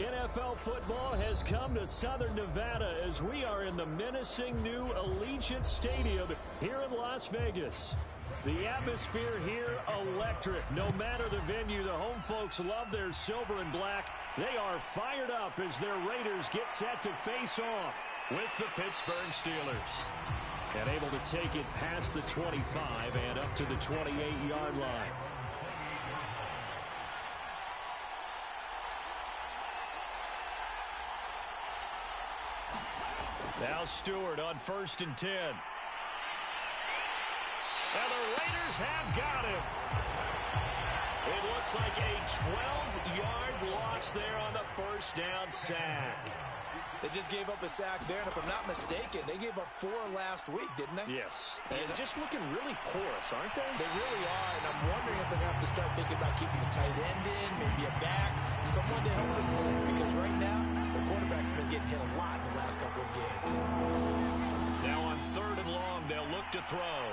NFL football has come to Southern Nevada as we are in the menacing new Allegiant Stadium here in Las Vegas. The atmosphere here, electric. No matter the venue, the home folks love their silver and black. They are fired up as their Raiders get set to face off with the Pittsburgh Steelers. And able to take it past the 25 and up to the 28-yard line. Now Stewart on 1st and 10. And the Raiders have got him. It looks like a 12-yard loss there on the first down sack. They just gave up a sack there, and if I'm not mistaken, they gave up 4 last week, didn't they? Yes. And just looking really porous, aren't they? They really are, and I'm wondering if they're going to have to start thinking about keeping the tight end in, maybe a back, someone to help assist, because right now, the quarterback's been getting hit a lot in the last couple of games. Now on 3rd and long, they'll look to throw.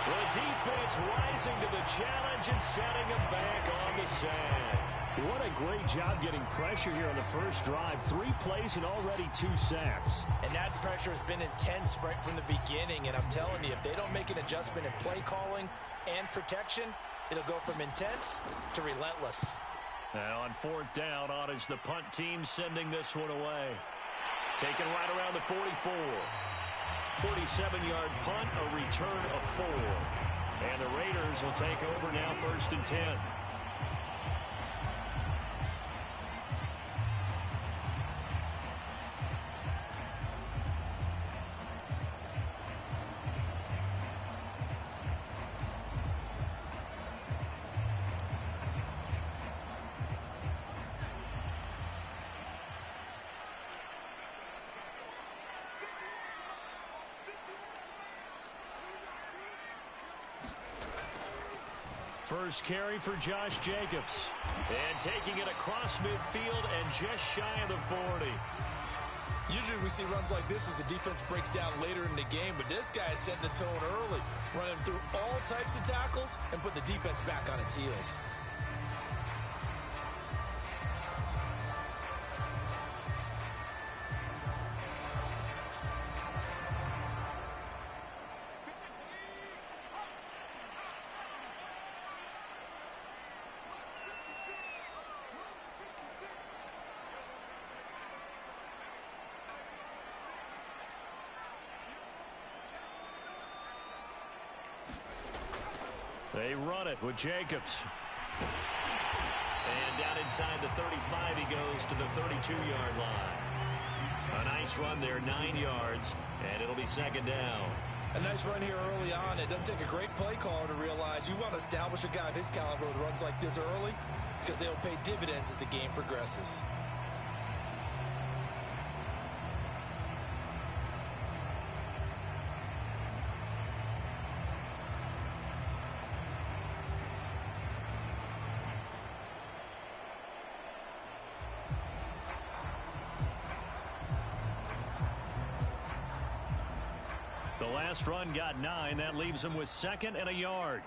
The defense rising to the challenge and setting them back on the sack. What a great job getting pressure here on the first drive. 3 plays and already 2 sacks. And that pressure has been intense right from the beginning. And I'm telling you, if they don't make an adjustment in play calling and protection, it'll go from intense to relentless. Now on 4th down, on is the punt team sending this one away. Taken right around the 44. 47-yard punt, a return of 4. And the Raiders will take over now 1st and 10. First carry for Josh Jacobs. And taking it across midfield and just shy of the 40. Usually we see runs like this as the defense breaks down later in the game, but this guy is setting the tone early, running through all types of tackles and putting the defense back on its heels. They run it with Jacobs. And down inside the 35, he goes to the 32-yard line. A nice run there, 9 yards, and it'll be 2nd down. A nice run here early on. It doesn't take a great play caller to realize you want to establish a guy of his caliber with runs like this early because they'll pay dividends as the game progresses. The last run got 9. That leaves him with 2nd and a yard.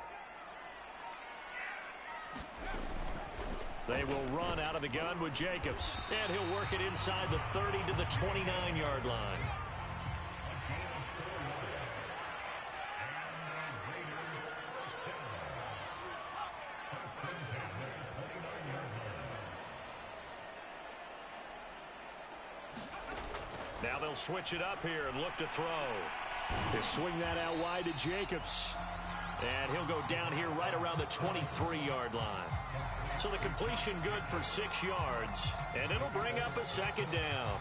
They will run out of the gun with Jacobs. And he'll work it inside the 30 to the 29-yard line. Now they'll switch it up here and look to throw. They swing that out wide to Jacobs. And he'll go down here right around the 23-yard line. So the completion good for 6 yards. And it'll bring up a 2nd down.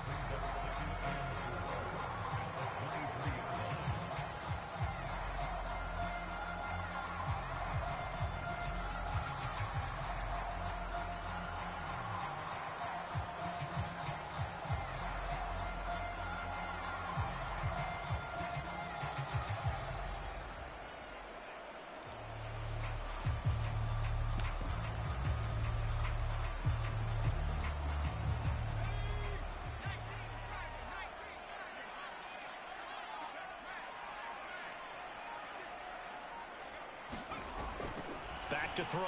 Back to throw.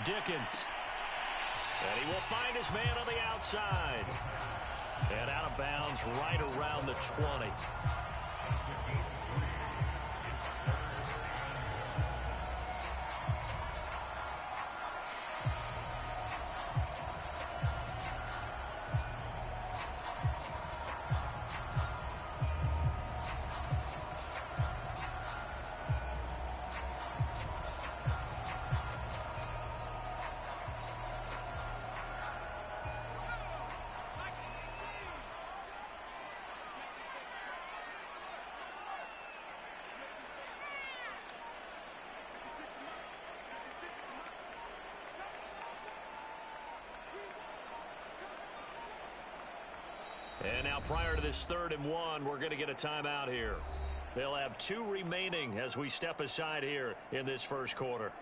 Dickens. And he will find his man on the outside. And out of bounds right around the 20. And now prior to this 3rd and 1, we're going to get a timeout here. They'll have 2 remaining as we step aside here in this first quarter.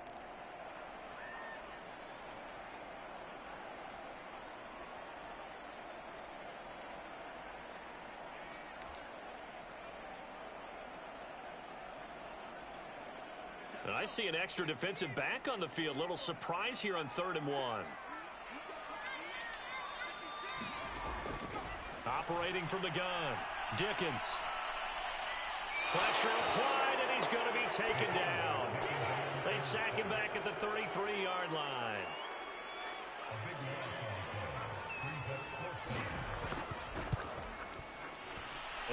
And I see an extra defensive back on the field. Little surprise here on 3rd and 1. Operating from the gun, Dickens. Pressure applied, and he's going to be taken down. They sack him back at the 33-yard line.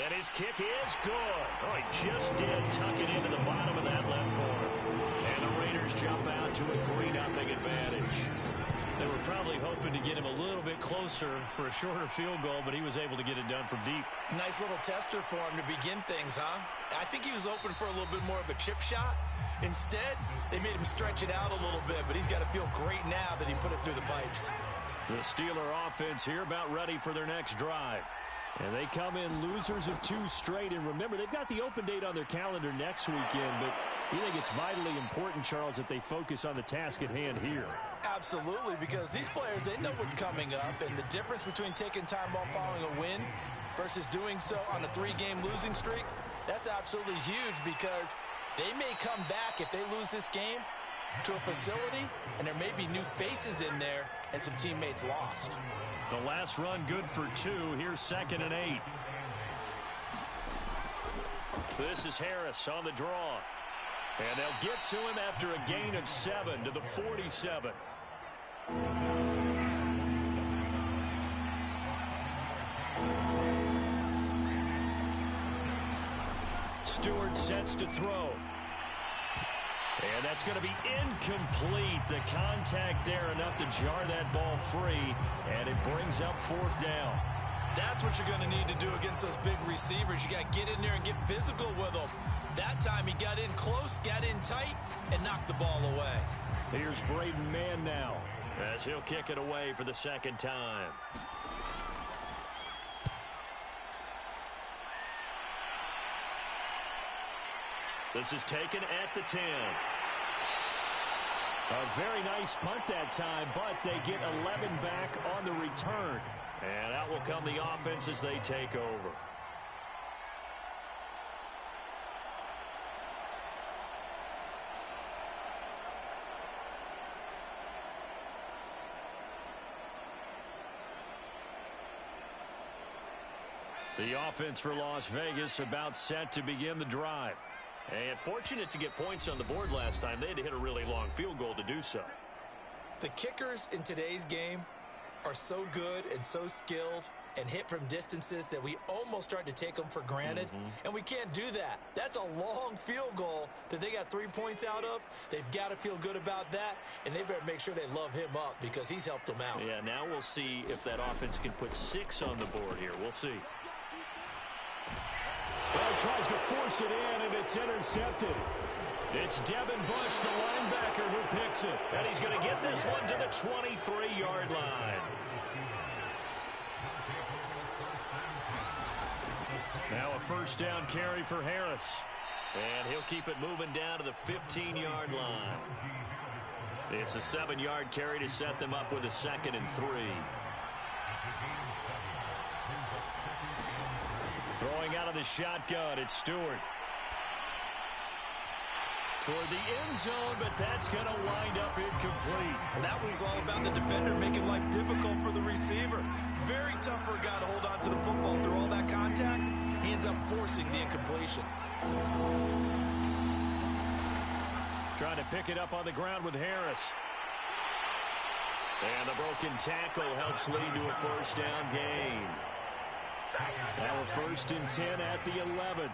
And his kick is good. Oh, he just did tuck it into the bottom of that left corner. And the Raiders jump out to a 3-0 advantage. They were probably hoping to get him a little bit closer for a shorter field goal, but he was able to get it done from deep. Nice little tester for him to begin things, huh? I think he was open for a little bit more of a chip shot. Instead, they made him stretch it out a little bit, but he's got to feel great now that he put it through the pipes. The Steeler offense here about ready for their next drive. And they come in losers of 2 straight. And remember, they've got the open date on their calendar next weekend, but you think it's vitally important, Charles, that they focus on the task at hand here. Absolutely, because these players, they know what's coming up, and the difference between taking time off following a win versus doing so on a 3-game losing streak, that's absolutely huge, because they may come back if they lose this game to a facility, and there may be new faces in there and some teammates lost. The last run good for 2. Here's 2nd and 8. This is Harris on the draw. And they'll get to him after a gain of 7 to the 47. Stewart sets to throw. And that's going to be incomplete. The contact there enough to jar that ball free, and it brings up 4th down. That's what you're going to need to do against those big receivers. You got to get in there and get physical with them. That time he got in close, got in tight, and knocked the ball away. Here's Braden Mann now as he'll kick it away for the 2nd time. This is taken at the 10. A very nice punt that time, but they get 11 back on the return. And out will come the offense as they take over. The offense for Las Vegas about set to begin the drive. And fortunate to get points on the board last time. They had to hit a really long field goal to do so. The kickers in today's game are so good and so skilled and hit from distances that we almost start to take them for granted. And we can't do that. That's a long field goal that they got 3 points out of. They've got to feel good about that, and they better make sure they love him up because he's helped them out. Yeah, now we'll see if that offense can put 6 on the board here. We'll see. Well, he tries to force it in, and it's intercepted. It's Devin Bush, the linebacker, who picks it. And he's going to get this one to the 23-yard line. Now a 1st down carry for Harris. And he'll keep it moving down to the 15-yard line. It's a 7-yard carry to set them up with a 2nd and 3. Throwing out of the shotgun, it's Stewart. Toward the end zone, but that's going to wind up incomplete. Well, that was all about the defender making life difficult for the receiver. Very tough for a guy to hold on to the football through all that contact. He ends up forcing the incompletion. Trying to pick it up on the ground with Harris. And the broken tackle helps lead to a first down gain. Now a 1st and 10 at the 11.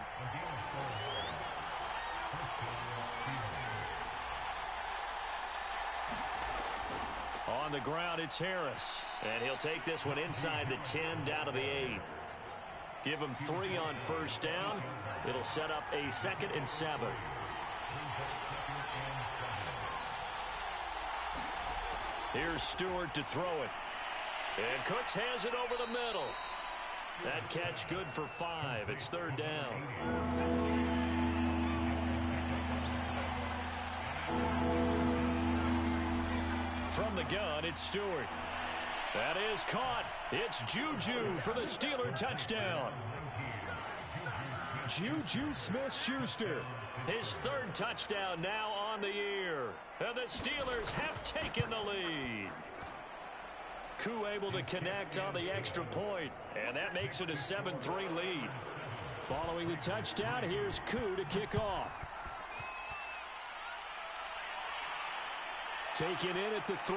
On the ground, it's Harris. And he'll take this one inside the 10 down to the 8. Give him 3 on first down. It'll set up a 2nd and 7. Here's Stewart to throw it. And Cooks has it over the middle. That catch good for 5. It's 3rd down. From the gun, it's Stewart. That is caught. It's Juju for the Steeler touchdown. Juju Smith-Schuster. His 3rd touchdown now on the year. And the Steelers have taken the lead. Koo able to connect on the extra point. And that makes it a 7-3 lead. Following the touchdown, here's Koo to kick off. Taken in at the 3.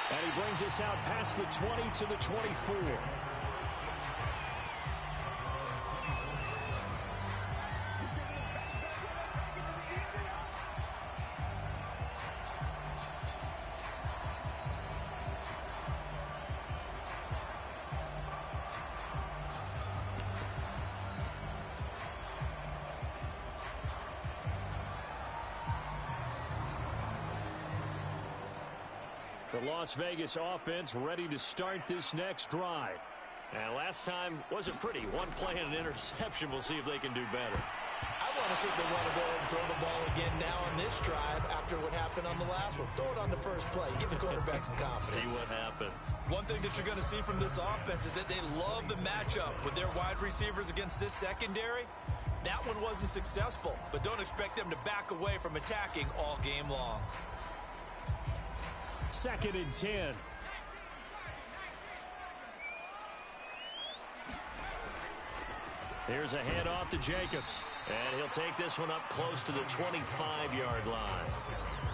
And he brings us out past the 20 to the 24. The Las Vegas offense ready to start this next drive. And last time wasn't pretty. One play and an interception. We'll see if they can do better. I want to see if they want to go ahead and throw the ball again now on this drive after what happened on the last one. Throw it on the first play. Give the quarterback some confidence. See what happens. One thing that you're going to see from this offense is that they love the matchup with their wide receivers against this secondary. That one wasn't successful, but don't expect them to back away from attacking all game long. 2nd and 10. Here's a handoff to Jacobs. And he'll take this one up close to the 25-yard line.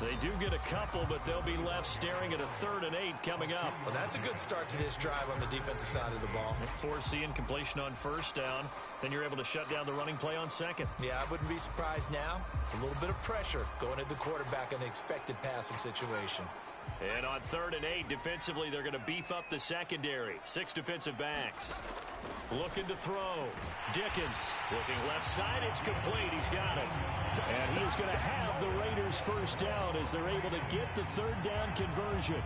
They do get a couple, but they'll be left staring at a 3rd and 8 coming up. Well, that's a good start to this drive on the defensive side of the ball. Force incompletion on first down. Then you're able to shut down the running play on 2nd. Yeah, I wouldn't be surprised now. A little bit of pressure going at the quarterback in an expected passing situation. And on 3rd and 8, defensively, they're going to beef up the secondary. 6 defensive backs. Looking to throw. Dickens looking left side. It's complete. He's got it. And he is going to have the Raiders first down as they're able to get the 3rd down conversion.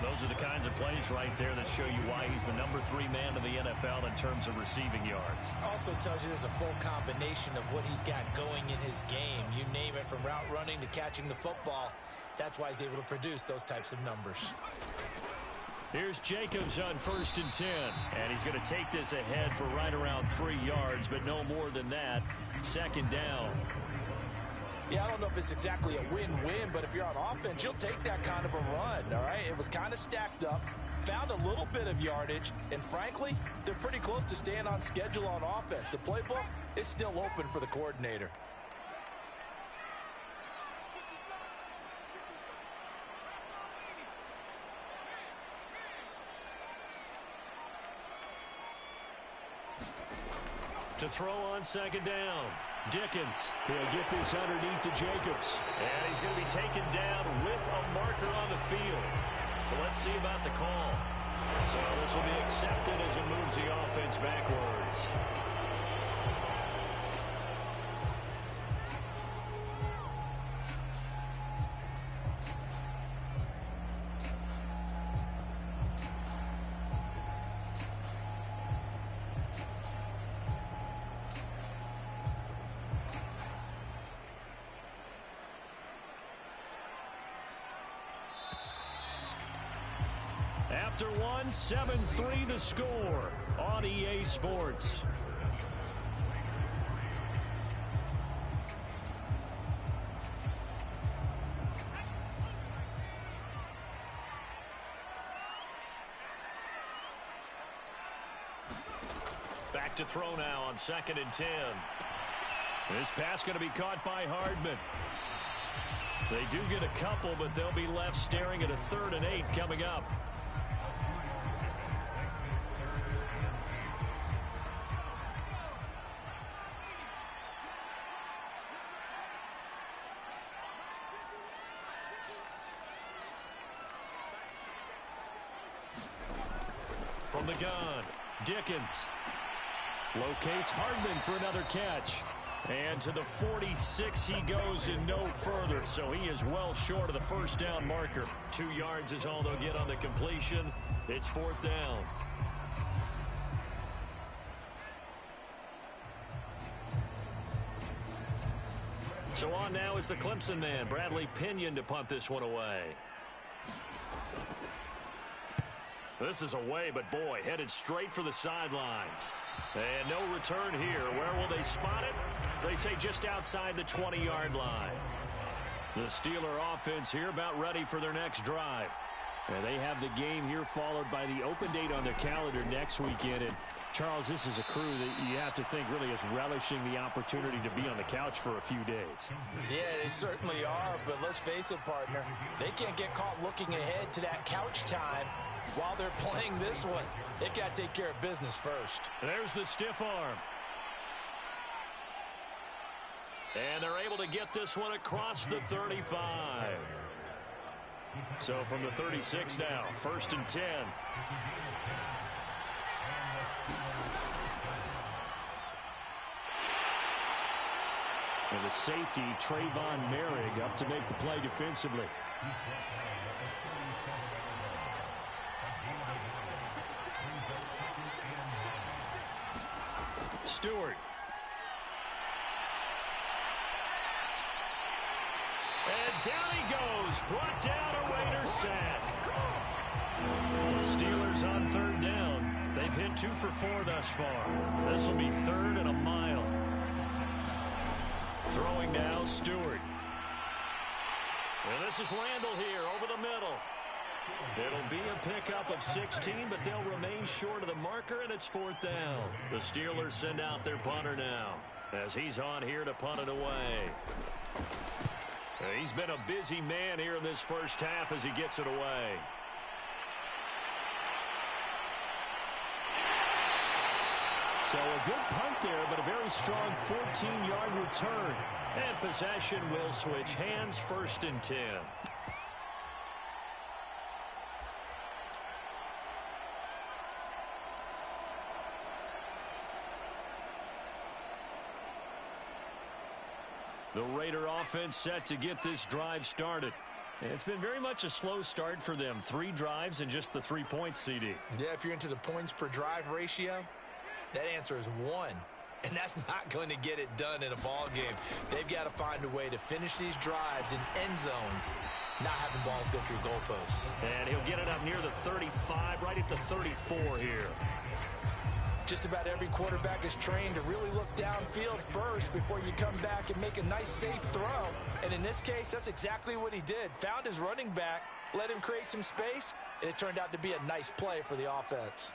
Those are the kinds of plays right there that show you why he's the number 3 man in the NFL in terms of receiving yards. Also tells you there's a full combination of what he's got going in his game. You name it, from route running to catching the football. That's why he's able to produce those types of numbers. Here's Jacobs on 1st and 10. And he's going to take this ahead for right around 3 yards, but no more than that. 2nd down. Yeah, I don't know if it's exactly a win-win, but if you're on offense, you'll take that kind of a run, all right? It was kind of stacked up, found a little bit of yardage, and frankly, they're pretty close to staying on schedule on offense. The playbook is still open for the coordinator. To throw on 2nd down. Dickens will get this underneath to Jacobs. And he's going to be taken down with a marker on the field. So let's see about the call. So this will be accepted as it moves the offense backwards. After one, 7-3 the score on EA Sports. Back to throw now on 2nd and 10. This pass going to be caught by Hardman. They do get a couple, but they'll be left staring at a 3rd and 8 coming up. From the gun, Dickens locates Hardman for another catch. And to the 46 he goes and no further. So he is well short of the first down marker. 2 yards is all they'll get on the completion. It's 4th down. So on now is the Clemson man, Bradley Pinion, to punt this one away. This is away, but boy, headed straight for the sidelines. And no return here. Where will they spot it? They say just outside the 20-yard line. The Steeler offense here about ready for their next drive. And they have the game here followed by the open date on their calendar next weekend. And Charles, this is a crew that you have to think really is relishing the opportunity to be on the couch for a few days. Yeah, they certainly are, but let's face it, partner. They can't get caught looking ahead to that couch time while they're playing this one. They've got to take care of business first. There's the stiff arm. And they're able to get this one across the 35. So from the 36 now, 1st and 10. And the safety, Trayvon Merrick, up to make the play defensively. Stewart. And down he goes. Brought down, a Raider sack. The Steelers on 3rd down. They've hit 2 for 4 thus far. This will be 3rd and a mile. Throwing now, Stewart. And this is Randall here over the middle. It'll be a pickup of 16, but they'll remain short of the marker, and it's 4th down. The Steelers send out their punter now as he's on here to punt it away. He's been a busy man here in this first half as he gets it away. So a good punt there, but a very strong 14-yard return. And possession will switch hands, 1st and 10. The Raider offense set to get this drive started. It's been very much a slow start for them. 3 drives and just the 3 points, CD. Yeah, if you're into the points per drive ratio, that answer is 1. And that's not going to get it done in a ball game. They've got to find a way to finish these drives in end zones, not having balls go through goalposts. And he'll get it up near the 35, right at the 34 here. Just about every quarterback is trained to really look downfield first before you come back and make a nice, safe throw. And in this case, that's exactly what he did. Found his running back, let him create some space, and it turned out to be a nice play for the offense.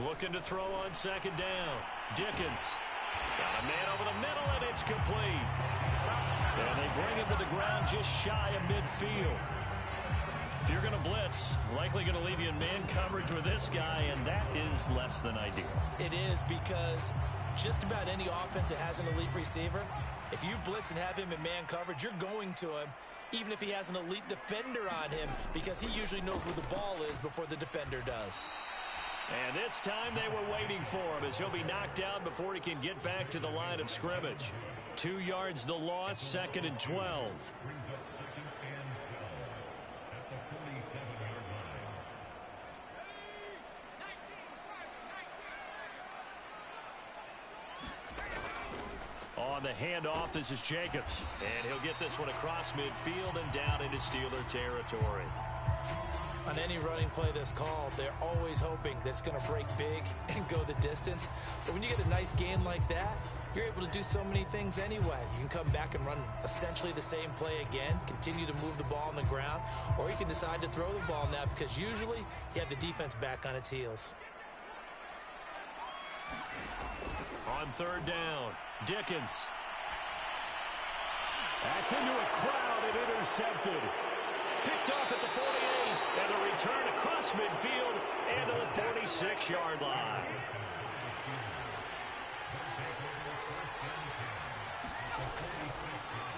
Looking to throw on 2nd down. Dickens. Got a man over the middle, and it's complete. And they bring him to the ground just shy of midfield. If you're going to blitz, likely going to leave you in man coverage with this guy, and that is less than ideal. It is, because just about any offense that has an elite receiver, if you blitz and have him in man coverage, you're going to him, even if he has an elite defender on him, because he usually knows where the ball is before the defender does. And this time they were waiting for him as he'll be knocked down before he can get back to the line of scrimmage. 2 yards the loss, 2nd and 12. On the handoff, this is Jacobs. And he'll get this one across midfield and down into Steeler territory. On any running play that's called, they're always hoping that it's going to break big and go the distance. But when you get a nice gain like that, you're able to do so many things anyway. You can come back and run essentially the same play again, continue to move the ball on the ground, or you can decide to throw the ball now because usually you have the defense back on its heels. On third down, Dickens. That's into a crowd and intercepted. Picked off at the 48, and a return across midfield and to the 46-yard line.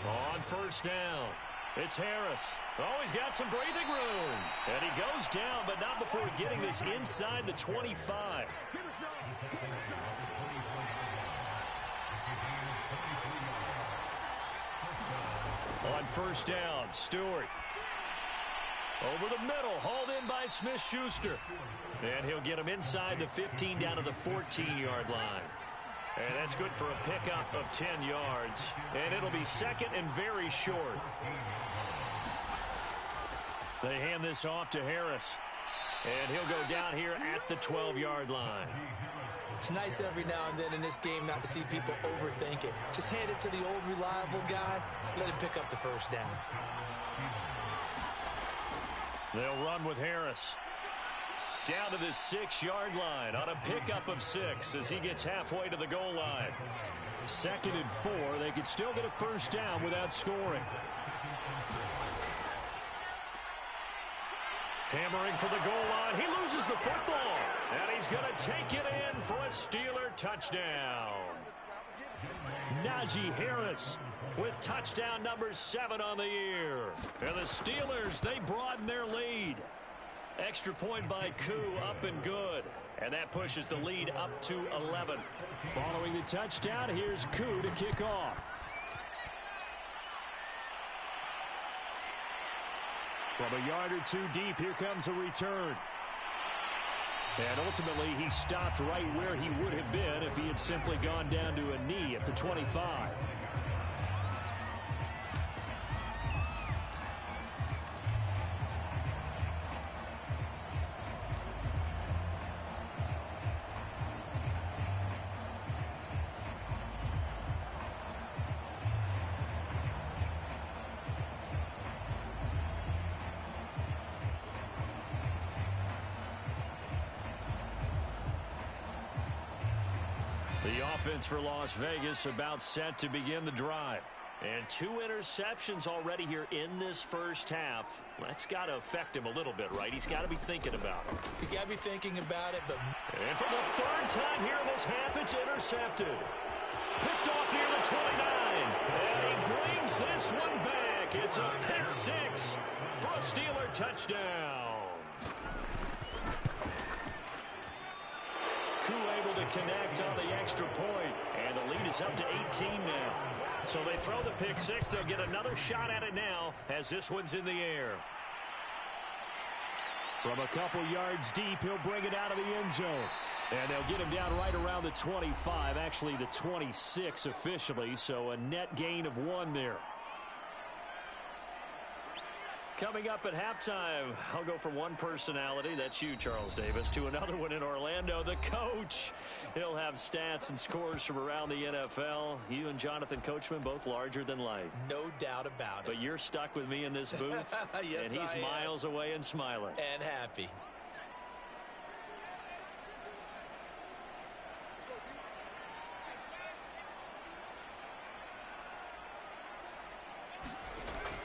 On first down, it's Harris. Oh, he's got some breathing room. And he goes down, but not before getting this inside the 25. On first down, Stewart. Over the middle, hauled in by Smith-Schuster. And he'll get him inside the 15 down to the 14-yard line. And that's good for a pickup of 10 yards. And it'll be second and very short. They hand this off to Harris. And he'll go down here at the 12-yard line. It's nice every now and then in this game not to see people overthink it. Just hand it to the old reliable guy. Let him pick up the first down. They'll run with Harris. Down to the 6-yard line on a pickup of 6 as he gets halfway to the goal line. Second and 4. They could still get a first down without scoring. Hammering for the goal line. He loses the football. And he's going to take it in for a Steeler touchdown. Najee Harris with touchdown number 7 on the year. And the Steelers, they broaden their lead. Extra point by Koo, up and good. And that pushes the lead up to 11. Following the touchdown, here's Koo to kick off. From a yard or two deep, here comes a return. And ultimately, he stopped right where he would have been if he had simply gone down to a knee at the 25. The offense for Las Vegas about set to begin the drive. And 2 interceptions already here in this first half. That's got to affect him a little bit, right? He's got to be thinking about it. He's got to be thinking about it, but... And for the 3rd time here in this half, it's intercepted. Picked off near the 29. And he brings this one back. It's a pick 6 for a Steeler touchdown. Koo able to connect on the extra point, and the lead is up to 18 now. So they throw the pick 6. They'll get another shot at it now as this one's in the air. From a couple yards deep, he'll bring it out of the end zone. And they'll get him down right around the 25, actually the 26 officially, so a net gain of 1 there. Coming up at halftime, I'll go from one personality, that's you, Charles Davis, to another one in Orlando, the coach. He'll have stats and scores from around the NFL. You and Jonathan Coachman, both larger than life. No doubt about it. But you're stuck with me in this booth, yes, and he's miles away and smiling. And happy.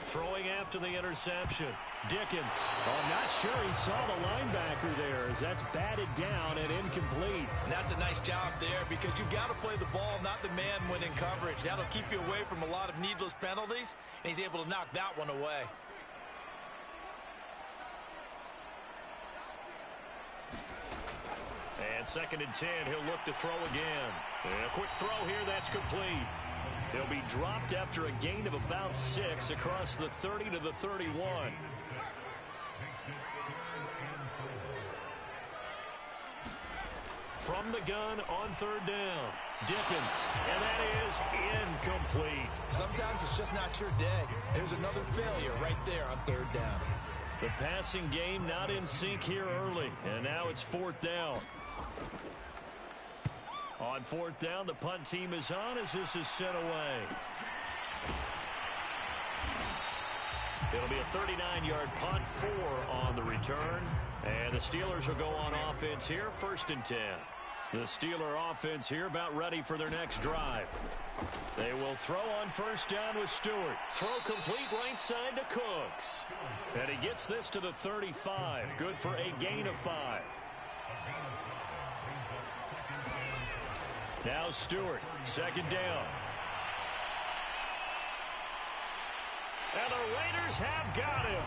Throwing after the interception, Dickens. Oh, I'm not sure he saw the linebacker there as that's batted down and incomplete. And that's a nice job there because you've got to play the ball, not the man when in coverage. That'll keep you away from a lot of needless penalties, and he's able to knock that one away. And 2nd and 10, he'll look to throw again. And a quick throw here, that's complete. He'll be dropped after a gain of about 6 across the 30 to the 31. From the gun on 3rd down, Dickens, and that is incomplete. Sometimes it's just not your day. There's another failure right there on 3rd down. The passing game not in sync here early, and now it's 4th down. On fourth down, the punt team is on as this is sent away. It'll be a 39-yard punt, 4 on the return. And the Steelers will go on offense here, 1st and 10. The Steeler offense here about ready for their next drive. They will throw on 1st down with Stewart. Throw complete right side to Cooks. And he gets this to the 35. Good for a gain of 5. Now Stewart, 2nd down. And the Raiders have got him.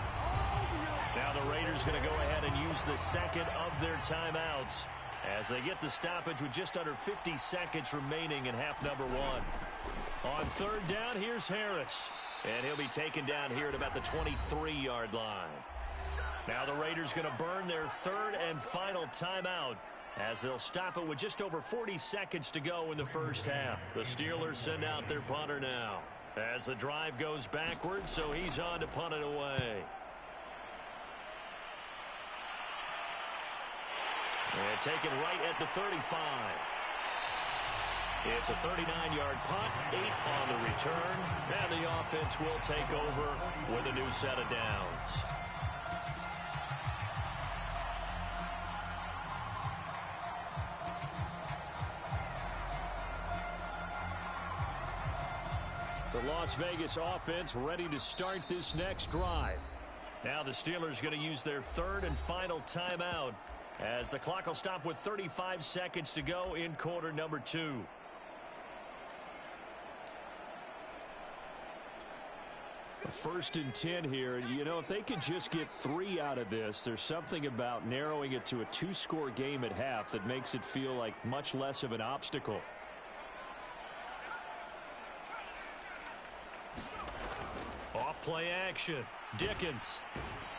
Now the Raiders going to go ahead and use the second of their timeouts as they get the stoppage with just under 50 seconds remaining in half number 1. On 3rd down, here's Harris. And he'll be taken down here at about the 23-yard line. Now the Raiders going to burn their 3rd and final timeout as they'll stop it with just over 40 seconds to go in the first half. The Steelers send out their punter now as the drive goes backwards, so he's on to punt it away. And taken right at the 35. It's a 39-yard punt, 8 on the return, and the offense will take over with a new set of downs. The Las Vegas offense ready to start this next drive. Now the Steelers going to use their 3rd and final timeout as the clock will stop with 35 seconds to go in quarter number 2. First and 10 here. You know, if they could just get 3 out of this, there's something about narrowing it to a 2-score game at half that makes it feel like much less of an obstacle. Off play action. Dickens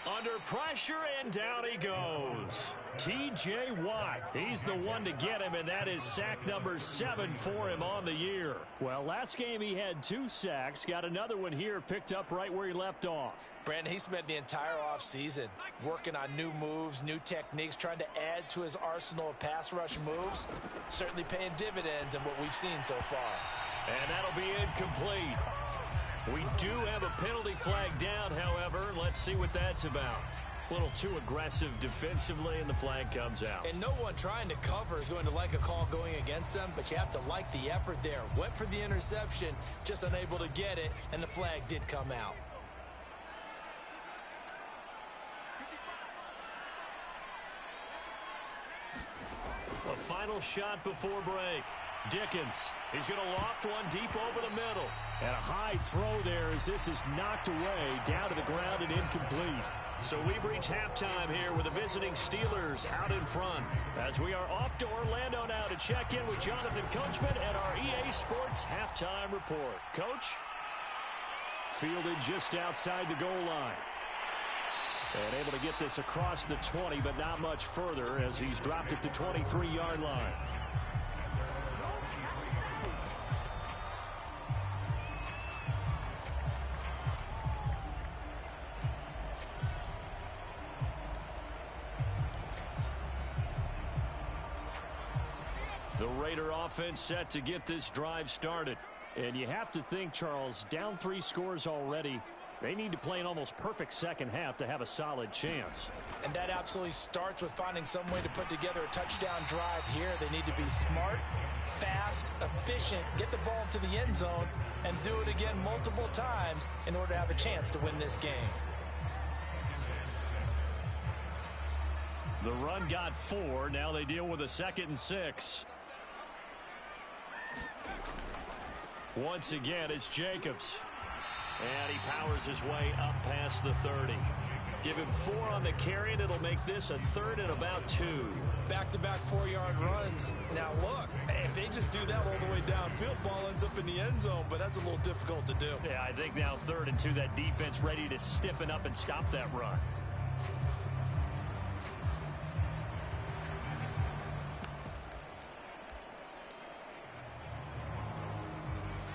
under pressure, and down he goes. T.J. Watt, he's the one to get him, and that is sack number 7 for him on the year. Well, last game he had 2 sacks. Got another one here, picked up right where he left off. Brandon, he spent the entire offseason working on new moves, new techniques, trying to add to his arsenal of pass rush moves. Certainly paying dividends in what we've seen so far. And that'll be incomplete. We do have a penalty flag down, however. Let's see what that's about. A little too aggressive defensively, and the flag comes out. And no one trying to cover is going to like a call going against them, but you have to like the effort there. Went for the interception, just unable to get it, and the flag did come out. A final shot before break. Dickens, he's going to loft one deep over the middle. And a high throw there as this is knocked away, down to the ground and incomplete. So we've reached halftime here with the visiting Steelers out in front. As we are off to Orlando now to check in with Jonathan Coachman and our EA Sports halftime report. Coach? Fielded just outside the goal line. And able to get this across the 20, but not much further as he's dropped it to 23-yard line. The Raider offense set to get this drive started. And you have to think, Charles, down 3 scores already. They need to play an almost perfect second half to have a solid chance. And that absolutely starts with finding some way to put together a touchdown drive here. They need to be smart, fast, efficient, get the ball to the end zone, and do it again multiple times in order to have a chance to win this game. The run got 4. Now they deal with a 2nd and 6. Once again, it's Jacobs. And he powers his way up past the 30. Give him 4 on the carry, and it'll make this a 3rd and about 2. Back-to-back 4-yard runs. Now, look, if they just do that all the way downfield, ball ends up in the end zone, but that's a little difficult to do. Yeah, I think now 3rd and 2, that defense ready to stiffen up and stop that run.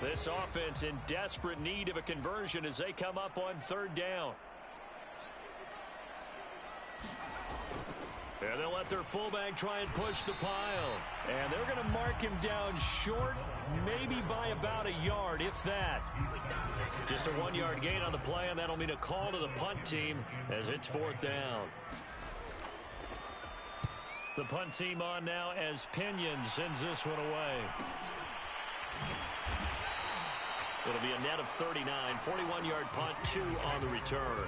This offense in desperate need of a conversion as they come up on 3rd down. And they'll let their fullback try and push the pile. And they're going to mark him down short, maybe by about a yard, if that. Just a 1-yard gain on the play, and that'll mean a call to the punt team as it's 4th down. The punt team on now as Pinion sends this one away. It'll be a net of 39, 41-yard punt, 2 on the return.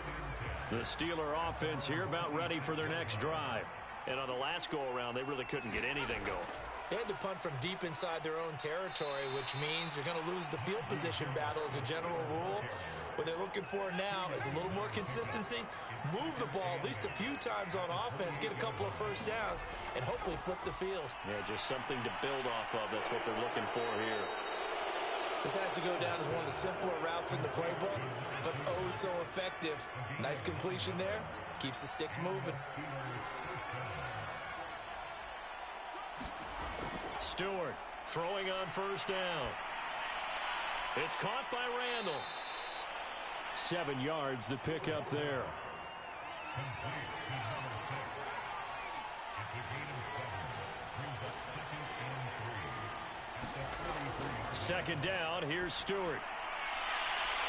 The Steeler offense here about ready for their next drive. And on the last go-around, they really couldn't get anything going. They had to punt from deep inside their own territory, which means you're going to lose the field position battle as a general rule. What they're looking for now is a little more consistency, move the ball at least a few times on offense, get a couple of first downs, and hopefully flip the field. Yeah, just something to build off of. That's what they're looking for here. This has to go down as one of the simpler routes in the playbook, but oh so effective. Nice completion there. Keeps the sticks moving. Stewart throwing on first down. It's caught by Randall. 7 yards, the pickup there. Second down, here's Stewart.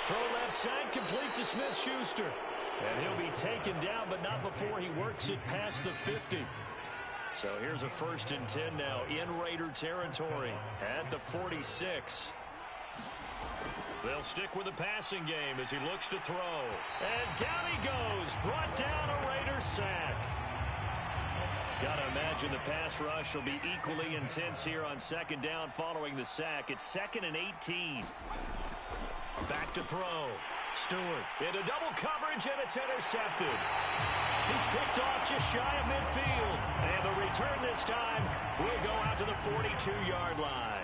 Throw left side, complete to Smith-Schuster. And he'll be taken down, but not before he works it past the 50. So here's a 1st and 10 now in Raider territory at the 46. They'll stick with the passing game as he looks to throw. And down he goes, brought down a Raider sack. Got to imagine the pass rush will be equally intense here on 2nd down following the sack. It's 2nd and 18. Back to throw. Stewart into double coverage, and it's intercepted. He's picked off just shy of midfield. And the return this time will go out to the 42-yard line.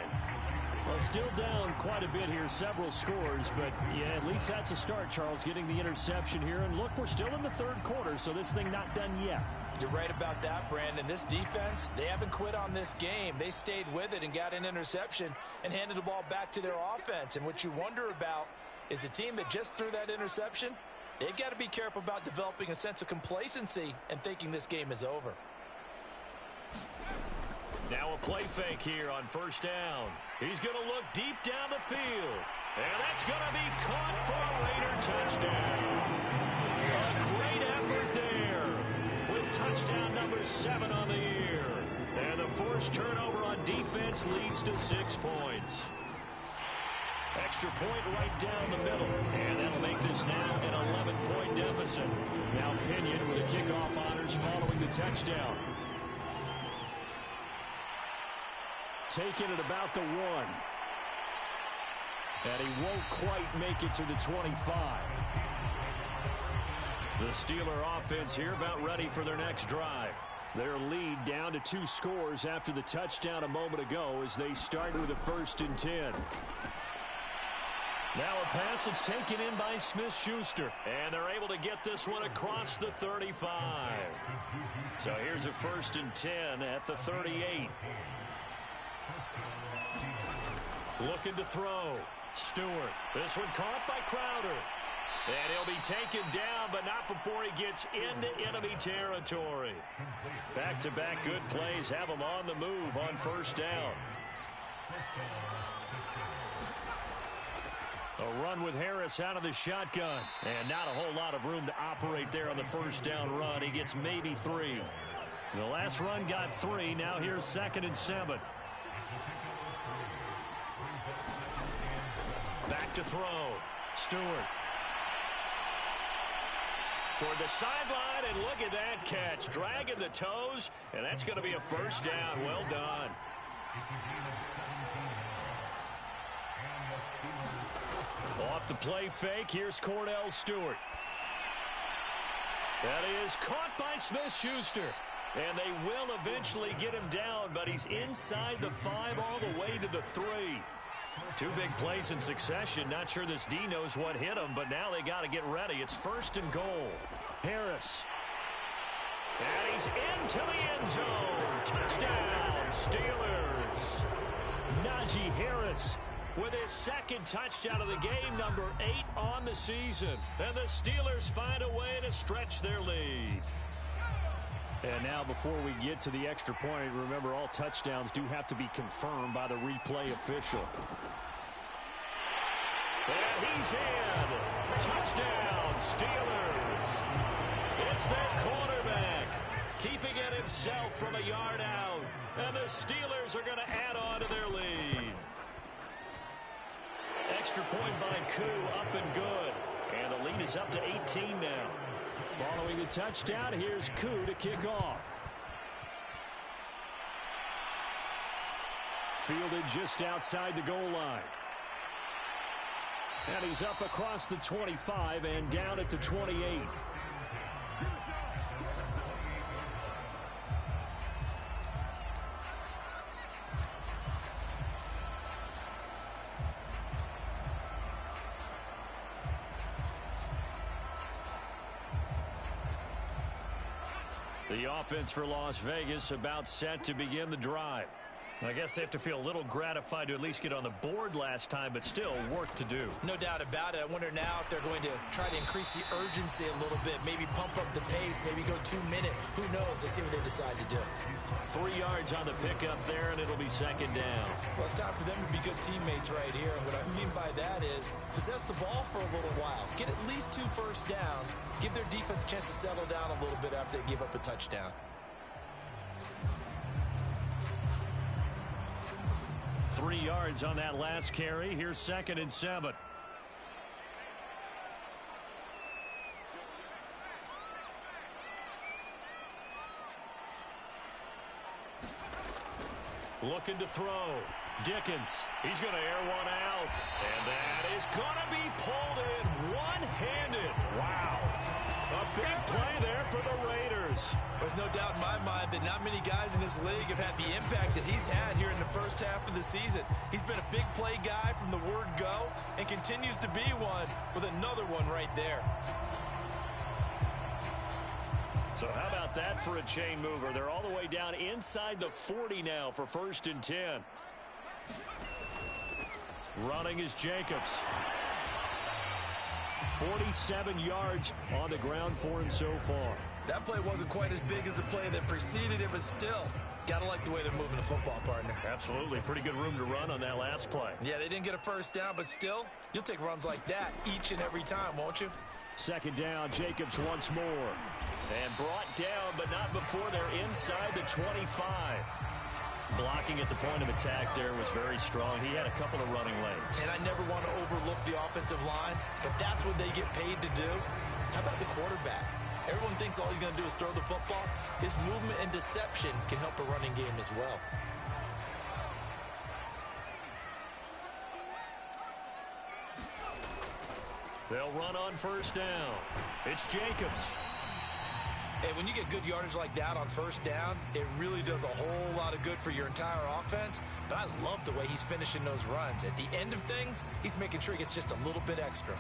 Well, still down quite a bit here, several scores, but yeah, at least that's a start, Charles, getting the interception here. And look, we're still in the 3rd quarter, so this thing not done yet. You're right about that, Brandon. This defense, they haven't quit on this game. They stayed with it and got an interception and handed the ball back to their offense. And what you wonder about is the team that just threw that interception, they've got to be careful about developing a sense of complacency and thinking this game is over. Now a play fake here on 1st down. He's going to look deep down the field. And that's going to be caught for a Raider touchdown. A great effort there with touchdown number 7 on the year. And the forced turnover on defense leads to 6 points. Extra point right down the middle. And that'll make this now an 11-point deficit. Now Pinion with the kickoff honors following the touchdown. Taking it about the 1. And he won't quite make it to the 25. The Steeler offense here about ready for their next drive. Their lead down to 2 scores after the touchdown a moment ago as they start with a 1st and 10. Now a pass that's taken in by Smith-Schuster. And they're able to get this one across the 35. So here's a 1st and 10 at the 38. Looking to throw. Stewart. This one caught by Crowder. And he'll be taken down, but not before he gets into enemy territory. Back-to-back good plays have him on the move on 1st down. A run with Harris out of the shotgun. And not a whole lot of room to operate there on the 1st down run. He gets maybe 3. The last run got 3. Now here's 2nd and 7. Back to throw. Stewart. Toward the sideline, and look at that catch. Dragging the toes, and that's going to be a 1st down. Well done. Off the play fake, here's Cordell Stewart. That is caught by Smith-Schuster. And they will eventually get him down, but he's inside the 5 all the way to the 3. 2 big plays in succession. Not sure this D knows what hit him, but now they got to get ready. It's 1st and goal. Harris. And he's into the end zone. Touchdown, Steelers. Najee Harris with his 2nd touchdown of the game, number 8 on the season. And the Steelers find a way to stretch their lead. And now before we get to the extra point, remember all touchdowns do have to be confirmed by the replay official. And he's in. Touchdown, Steelers. It's their quarterback, keeping it himself from a yard out. And the Steelers are going to add on to their lead. Extra point by Koo, up and good. And the lead is up to 18 now. Following the touchdown, here's Koo to kick off. Fielded just outside the goal line. And he's up across the 25 and down at the 28. The offense for Las Vegas about set to begin the drive. I guess they have to feel a little gratified to at least get on the board last time, but still work to do. No doubt about it. I wonder now if they're going to try to increase the urgency a little bit, maybe pump up the pace, maybe go 2-minute. Who knows? Let's see what they decide to do. 3 yards on the pickup there, and it'll be second down. Well, it's time for them to be good teammates right here. And what I mean by that is possess the ball for a little while. Get at least 2 first downs. Give their defense a chance to settle down a little bit after they give up a touchdown. 3 yards on that last carry. Here's 2nd and 7. Looking to throw. Dickens. He's going to air one out. And that is going to be pulled in one-handed. Wow. A big play there for the Raiders. There's no doubt in my mind that not many guys in this league have had the impact that he's had here in the first half of the season. He's been a big play guy from the word go and continues to be one with another one right there. So how about that for a chain mover? They're all the way down inside the 40 now for 1st and 10. Running is Jacobs. 47 yards on the ground for him so far. That play wasn't quite as big as the play that preceded it, but still, got to like the way they're moving the football, partner. Absolutely. Pretty good room to run on that last play. Yeah, they didn't get a first down, but still, you'll take runs like that each and every time, won't you? 2nd down, Jacobs once more. And brought down, but not before they're inside the 25. Blocking at the point of attack there was very strong. He had a couple of running lanes. And I never want to overlook the offensive line, but that's what they get paid to do. How about the quarterback? Everyone thinks all he's going to do is throw the football. His movement and deception can help a running game as well. They'll run on 1st down. It's Jacobs. And when you get good yardage like that on 1st down, it really does a whole lot of good for your entire offense. But I love the way he's finishing those runs. At the end of things, he's making sure he gets just a little bit extra.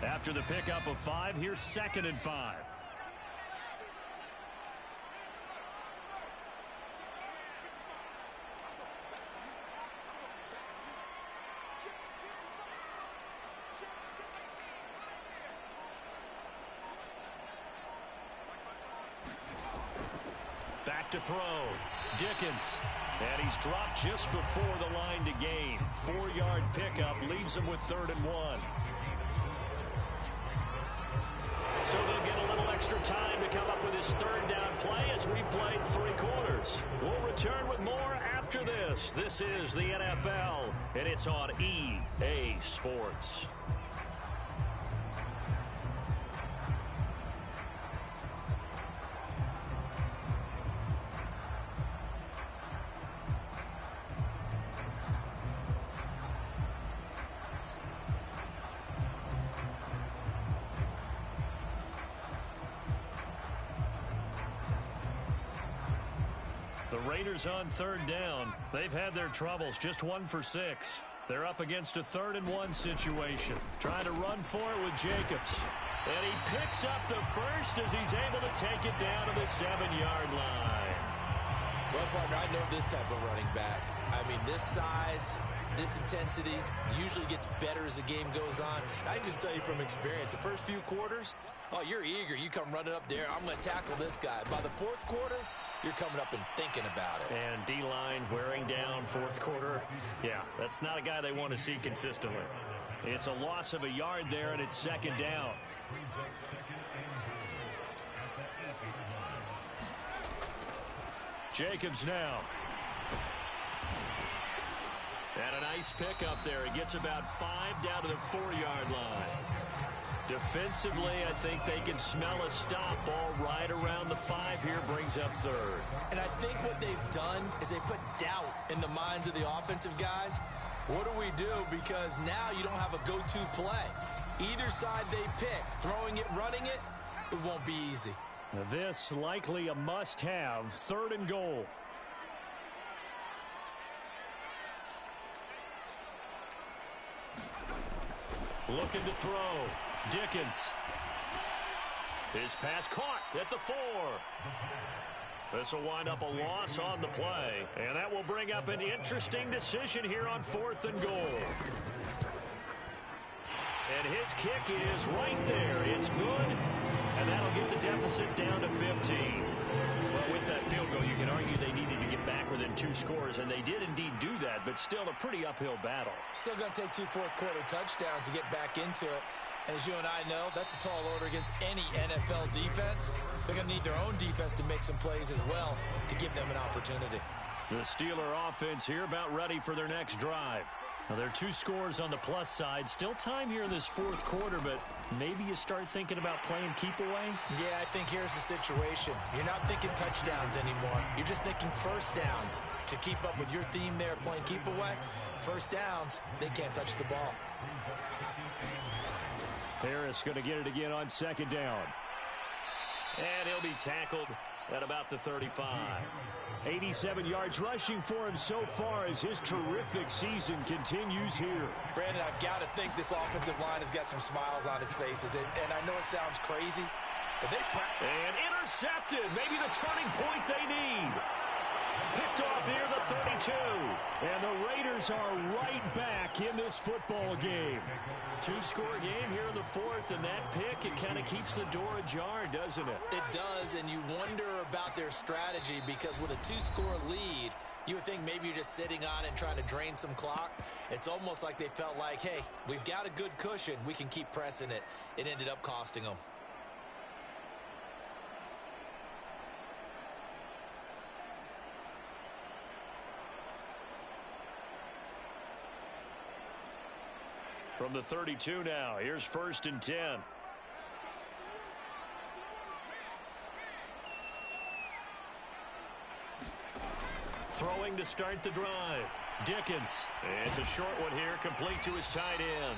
After the pickup of 5, here's 2nd and 5. Back to throw. Dickens. And he's dropped just before the line to gain. 4-yard pickup leaves him with 3rd and 1. So they'll get a little extra time to come up with his 3rd down play as we've played 3 quarters. We'll return with more after this. This is the NFL, and it's on EA Sports. The Raiders on 3rd down. They've had their troubles, just 1 for 6. They're up against a 3rd and 1 situation. Trying to run for it with Jacobs. And he picks up the first as he's able to take it down to the 7-yard line. Well, partner, I know this type of running back. I mean, this size, this intensity usually gets better as the game goes on. I can just tell you from experience, the first few quarters, oh, you're eager. You come running up there, I'm going to tackle this guy. By the fourth quarter, you're coming up and thinking about it. And D-line wearing down fourth quarter. Yeah, that's not a guy they want to see consistently. It's a loss of a yard there, and it's second down. Jacobs now. And a nice pick up there. He gets about 5 down to the 4-yard line. Defensively, I think they can smell a stop. Ball right around the 5 here, brings up third. And I think what they've done is they put doubt in the minds of the offensive guys. What do we do? Because now you don't have a go-to play. Either side they pick, throwing it, running it, it won't be easy. Now this likely a must-have, 3rd and goal. Looking to throw. Dickens. His pass caught at the 4. This will wind up a loss on the play. And that will bring up an interesting decision here on 4th and goal. And his kick is right there. It's good. And that'll get the deficit down to 15. Well, with that field goal, you can argue they needed to get back within 2 scores, and they did indeed do that, but still a pretty uphill battle. Still going to take 2 fourth-quarter touchdowns to get back into it. And as you and I know, that's a tall order against any NFL defense. They're going to need their own defense to make some plays as well to give them an opportunity. The Steeler offense here about ready for their next drive. Now, there are 2 scores on the plus side. Still time here in this 4th quarter, but maybe you start thinking about playing keep away? Yeah, I think here's the situation. You're not thinking touchdowns anymore. You're just thinking first downs. To keep up with your theme there, playing keep away, first downs, they can't touch the ball. Harris going to get it again on 2nd down. And he'll be tackled at about the 35. 87 yards rushing for him so far as his terrific season continues here. Brandon, I've got to think this offensive line has got some smiles on its faces. And I know it sounds crazy, but they... And intercepted. Maybe the turning point they need. Picked off near the 32. And the Raiders are right back in this football game. 2-score game here in the 4th, and that pick, it kind of keeps the door ajar, doesn't it? It does, and you wonder about their strategy because with a 2-score lead, you would think maybe you're just sitting on it and trying to drain some clock. It's almost like they felt like, hey, we've got a good cushion. We can keep pressing it. It ended up costing them. From the 32 now, here's 1st and 10. Throwing to start the drive. Dickens. It's a short one here, complete to his tight end.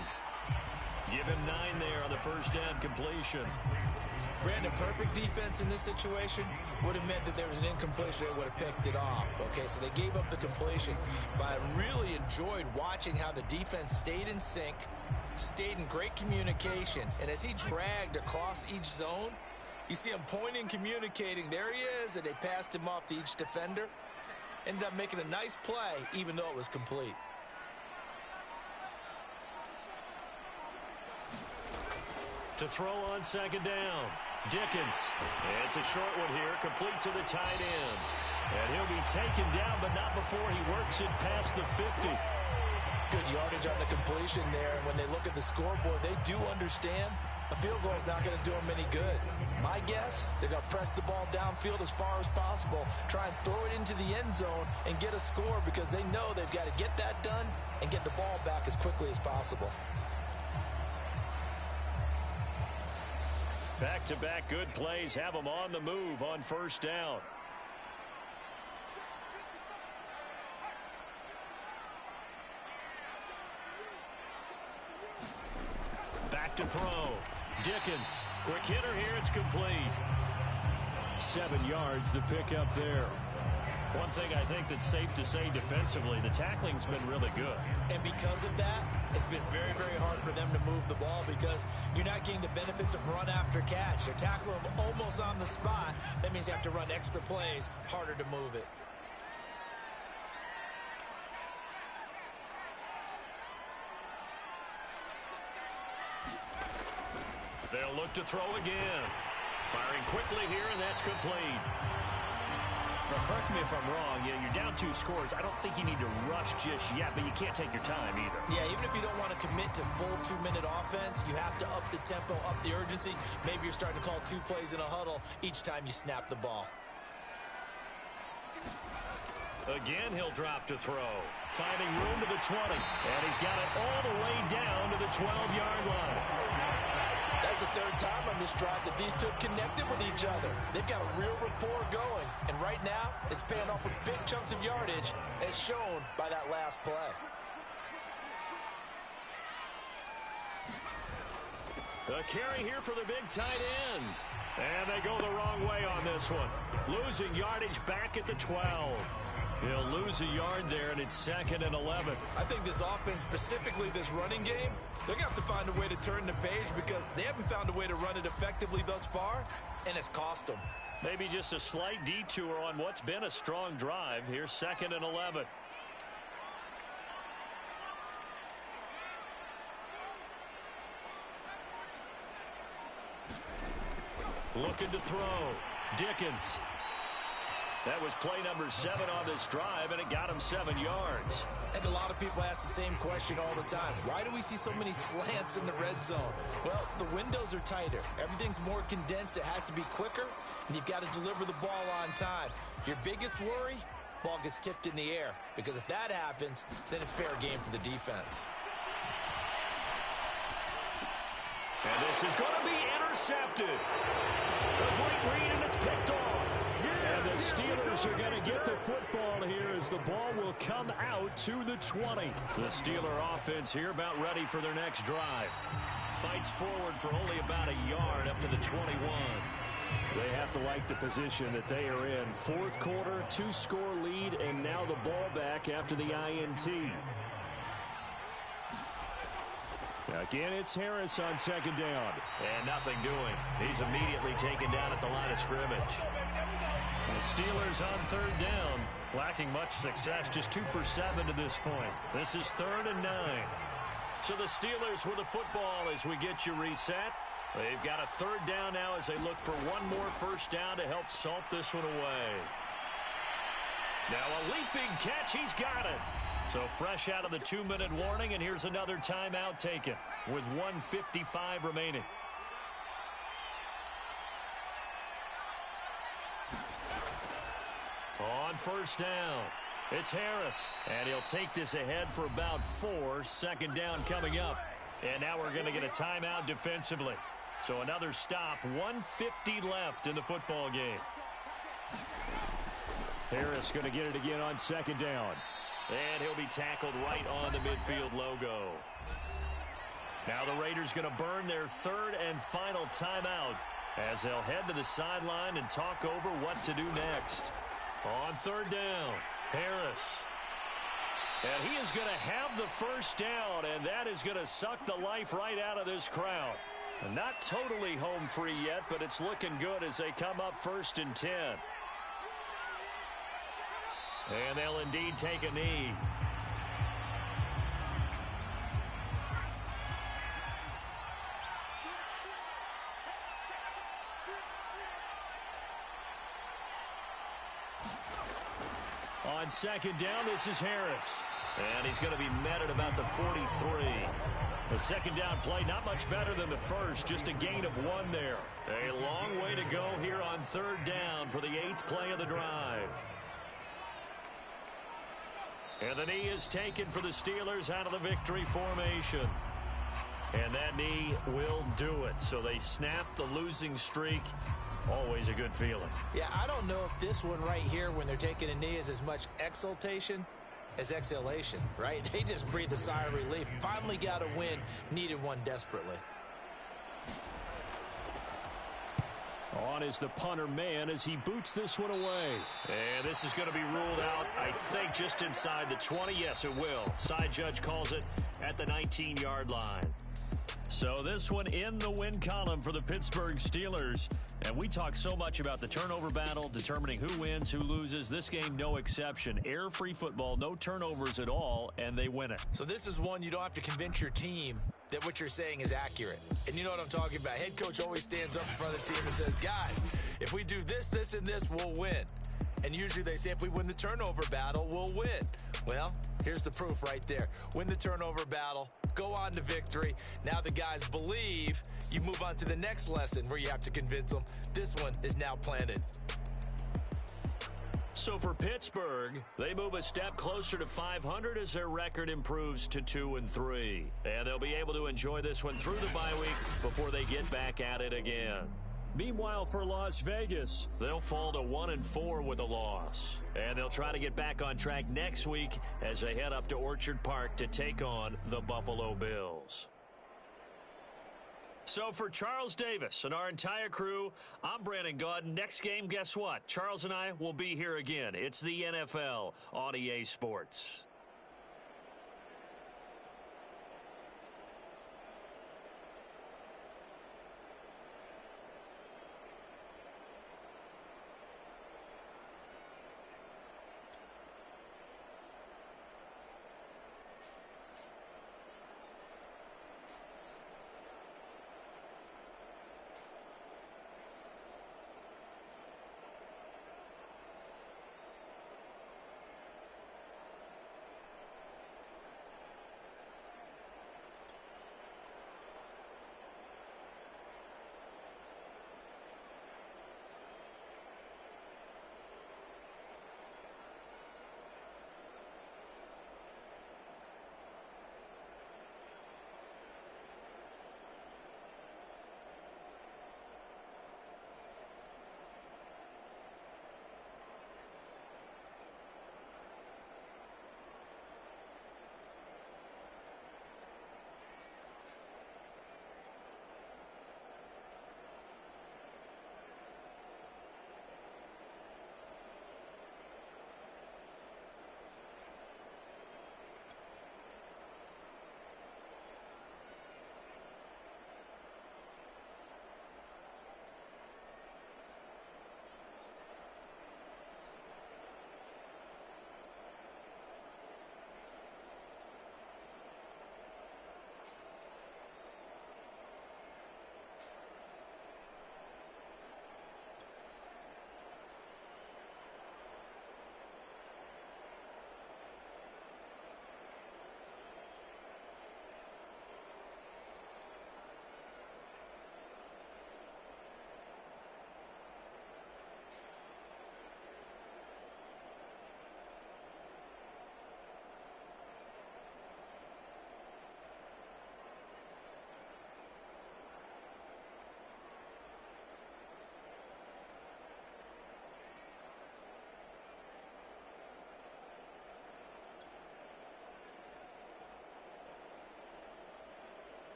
Give him 9 there on the first down completion. Brandon, perfect defense in this situation would have meant that there was an incompletion. They would have picked it off. Okay, so they gave up the completion. But I really enjoyed watching how the defense stayed in sync, stayed in great communication. And as he dragged across each zone, you see him pointing, communicating. There he is, and they passed him off to each defender. Ended up making a nice play, even though it was complete. To throw on 2nd down. Dickens. It's a short one here, complete to the tight end. And he'll be taken down, but not before he works it past the 50. Good yardage on the completion there. And when they look at the scoreboard, they do understand a field goal is not going to do them any good. My guess, they're going to press the ball downfield as far as possible, try and throw it into the end zone and get a score because they know they've got to get that done and get the ball back as quickly as possible. Back-to-back good plays have them on the move on 1st down. Back to throw. Dickens. Quick hitter here. It's complete. 7 yards the pickup there. One thing I think that's safe to say defensively, the tackling's been really good. And because of that, it's been very, very hard for them to move the ball because you're not getting the benefits of run after catch. They're tackling them almost on the spot. That means you have to run extra plays, harder to move it. They'll look to throw again. Firing quickly here, and that's complete. Well, correct me if I'm wrong. Yeah, you're down 2 scores. I don't think you need to rush just yet, but you can't take your time either. Yeah, even if you don't want to commit to full 2-minute offense, you have to up the tempo, up the urgency. Maybe you're starting to call 2 plays in a huddle each time you snap the ball. Again, he'll drop to throw. Finding room to the 20. And he's got it all the way down to the 12-yard line. That's the 3rd time on this drive that these two have connected with each other. They've got a real rapport going. And right now, it's paying off with big chunks of yardage, as shown by that last play. A carry here for the big tight end. And they go the wrong way on this one. Losing yardage back at the 12. He'll lose a yard there, and it's 2nd and 11. I think this offense, specifically this running game, they're going to have to find a way to turn the page because they haven't found a way to run it effectively thus far, and it's cost them. Maybe just a slight detour on what's been a strong drive. Here's 2nd and 11. Looking to throw. Dickens. That was play number 7 on this drive, and it got him 7 yards. And a lot of people ask the same question all the time. Why do we see so many slants in the red zone? Well, the windows are tighter. Everything's more condensed. It has to be quicker, and you've got to deliver the ball on time. Your biggest worry? Ball gets tipped in the air, because if that happens, then it's fair game for the defense. And this is going to be intercepted. A great read, and it's picked off. And the Steelers are going to get the football here as the ball will come out to the 20. The Steeler offense here about ready for their next drive. Fights forward for only about a yard up to the 21. They have to like the position that they are in. 4th quarter, 2-score lead, and now the ball back after the INT. Again, it's Harris on 2nd down. And nothing doing. He's immediately taken down at the line of scrimmage. The Steelers on 3rd down, lacking much success, just 2 for 7 to this point. This is 3rd and 9. So the Steelers with the football as we get you reset. They've got a 3rd down now as they look for one more 1st down to help salt this one away. Now a leaping catch, he's got it. So fresh out of the 2-minute warning, and here's another timeout taken with 1:55 remaining. On 1st down, it's Harris, and he'll take this ahead for about 4. 2nd down coming up, and now we're going to get a timeout defensively. So another stop, 1:50 left in the football game. Harris going to get it again on 2nd down. And he'll be tackled right on the midfield logo. Now the Raiders going to burn their 3rd and final timeout as they'll head to the sideline and talk over what to do next. On 3rd down, Harris. And he is going to have the 1st down, and that is going to suck the life right out of this crowd. And not totally home free yet, but it's looking good as they come up 1st and 10. And they'll indeed take a knee. On 2nd down, this is Harris. And he's going to be met at about the 43. The 2nd down play, not much better than the first, just a gain of 1 there. A long way to go here on 3rd down for the 8th play of the drive. And the knee is taken for the Steelers out of the victory formation. And that knee will do it. So they snap the losing streak. Always a good feeling. Yeah, I don't know if this one right here when they're taking a knee is as much exultation as exhalation, right? They just breathe a sigh of relief. Finally got a win. Needed one desperately. On is the punter man as he boots this one away. And this is going to be ruled out, I think, just inside the 20. Yes, it will. Side judge calls it at the 19-yard line. So this one in the win column for the Pittsburgh Steelers. And we talk so much about the turnover battle, determining who wins, who loses. This game, no exception. Error-free football, no turnovers at all, and they win it. So this is one you don't have to convince your team that what you're saying is accurate. And you know what I'm talking about. Head coach always stands up in front of the team and says, guys, if we do this, this, and this, we'll win. And usually they say if we win the turnover battle, we'll win. Well, here's the proof right there. Win the turnover battle, go on to victory. Now the guys believe. You move on to the next lesson where you have to convince them. This one is now planted. So for Pittsburgh, they move a step closer to 500 as their record improves to 2-3. And they'll be able to enjoy this one through the bye week before they get back at it again. Meanwhile, for Las Vegas, they'll fall to 1-4 with a loss. And they'll try to get back on track next week as they head up to Orchard Park to take on the Buffalo Bills. So for Charles Davis and our entire crew, I'm Brandon Gaudin. Next game, guess what? Charles and I will be here again. It's the NFL on EA Sports.